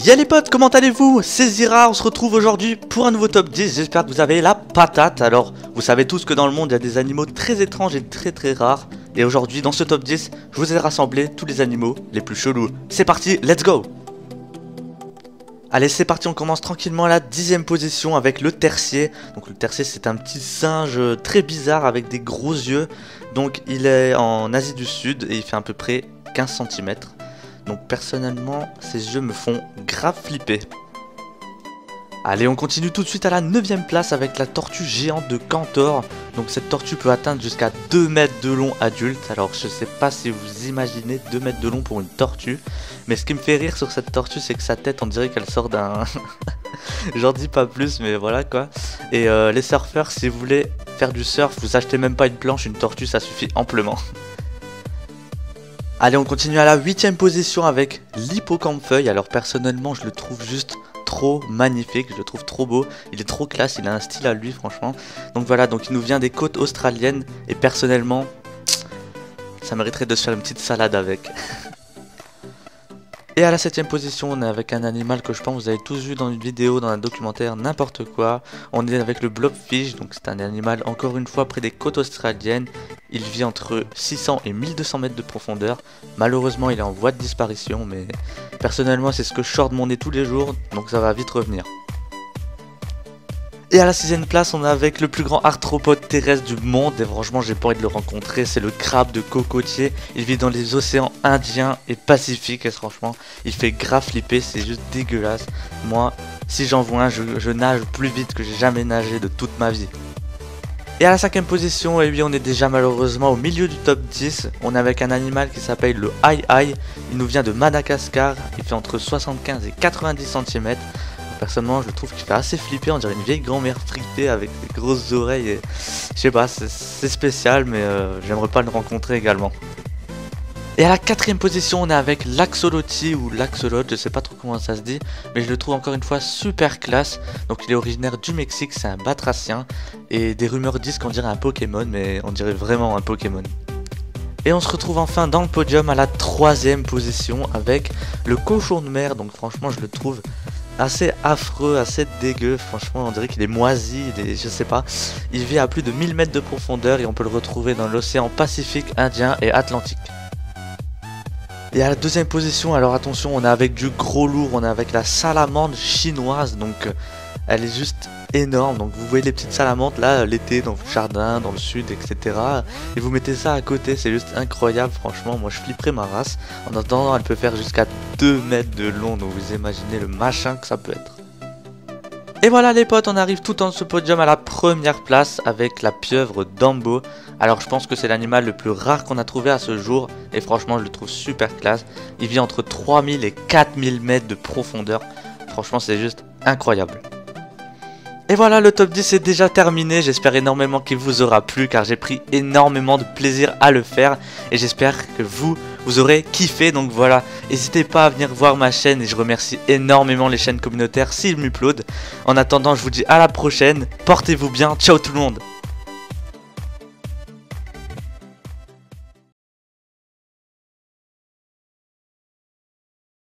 Y'a les potes, comment allez-vous? C'est Zira, on se retrouve aujourd'hui pour un nouveau top 10, j'espère que vous avez la patate. Alors, vous savez tous que dans le monde, il y a des animaux très étranges et très rares. Et aujourd'hui, dans ce top 10, je vous ai rassemblé tous les animaux les plus chelous. C'est parti, let's go! Allez, c'est parti, on commence tranquillement à la 10e position avec le tercier. Donc le tercier, c'est un petit singe très bizarre avec des gros yeux. Donc il est en Asie du Sud et il fait à peu près 15 cm. Donc personnellement, ses yeux me font grave flipper. Allez, on continue tout de suite à la 9e place avec la tortue géante de Cantor. Donc cette tortue peut atteindre jusqu'à 2 mètres de long adulte. Alors je sais pas si vous imaginez 2 mètres de long pour une tortue. Mais ce qui me fait rire sur cette tortue, c'est que sa tête, on dirait qu'elle sort d'un... J'en dis pas plus, mais voilà quoi. Et les surfeurs, si vous voulez faire du surf, vous achetez même pas une planche, une tortue, ça suffit amplement. Allez, on continue à la 8e position avec l'hippocampe-feuille. Alors personnellement, je le trouve juste trop magnifique, je le trouve trop beau, il est trop classe, il a un style à lui franchement. Donc voilà, donc il nous vient des côtes australiennes et personnellement, ça mériterait de se faire une petite salade avec. Et à la 7e position, on est avec un animal que je pense que vous avez tous vu dans une vidéo, dans un documentaire, n'importe quoi. On est avec le blobfish, donc c'est un animal encore une fois près des côtes australiennes. Il vit entre 600 et 1200 mètres de profondeur. Malheureusement, il est en voie de disparition, mais personnellement, c'est ce que je sors de mon nez tous les jours, donc ça va vite revenir. Et à la 6e place, on est avec le plus grand arthropode terrestre du monde. Et franchement, j'ai pas envie de le rencontrer. C'est le crabe de cocotier. Il vit dans les océans Indien et Pacifique. Et franchement, il fait grave flipper. C'est juste dégueulasse. Moi, si j'en vois un, je nage plus vite que j'ai jamais nagé de toute ma vie. Et à la 5e position, et oui, on est déjà malheureusement au milieu du top 10. On est avec un animal qui s'appelle le aïe-aïe. Il nous vient de Madagascar. Il fait entre 75 et 90 cm. Personnellement, je trouve qu'il fait assez flipper, on dirait une vieille grand-mère fripée avec des grosses oreilles et je sais pas, c'est spécial, mais j'aimerais pas le rencontrer également. Et à la 4e position, on est avec l'axolotl ou l'axolot, je sais pas trop comment ça se dit, mais je le trouve encore une fois super classe. Donc il est originaire du Mexique, c'est un batracien et des rumeurs disent qu'on dirait un Pokémon, mais on dirait vraiment un Pokémon. Et on se retrouve enfin dans le podium à la 3e position avec le cochon de mer, donc franchement je le trouve assez affreux, assez dégueu, franchement on dirait qu'il est moisi, je sais pas. Il vit à plus de 1000 mètres de profondeur et on peut le retrouver dans l'océan Pacifique, Indien et Atlantique. Et à la 2e position, alors attention, on est avec du gros lourd, on est avec la salamandre chinoise, donc elle est juste énorme. Donc vous voyez les petites salamandres là l'été dans le jardin, dans le sud, etc. Et vous mettez ça à côté, c'est juste incroyable, franchement, moi je flipperais ma race. En attendant, elle peut faire jusqu'à 2 mètres de long, donc vous imaginez le machin que ça peut être. Et voilà les potes, on arrive tout en ce podium à la 1re place avec la pieuvre Dambo. Alors je pense que c'est l'animal le plus rare qu'on a trouvé à ce jour et franchement je le trouve super classe. Il vit entre 3000 et 4000 mètres de profondeur, franchement c'est juste incroyable. Et voilà, le top 10 est déjà terminé, j'espère énormément qu'il vous aura plu car j'ai pris énormément de plaisir à le faire et j'espère que vous aurez kiffé. Donc voilà, n'hésitez pas à venir voir ma chaîne et je remercie énormément les chaînes communautaires s'ils m'uploadent. En attendant, je vous dis à la prochaine, portez-vous bien, ciao tout le monde.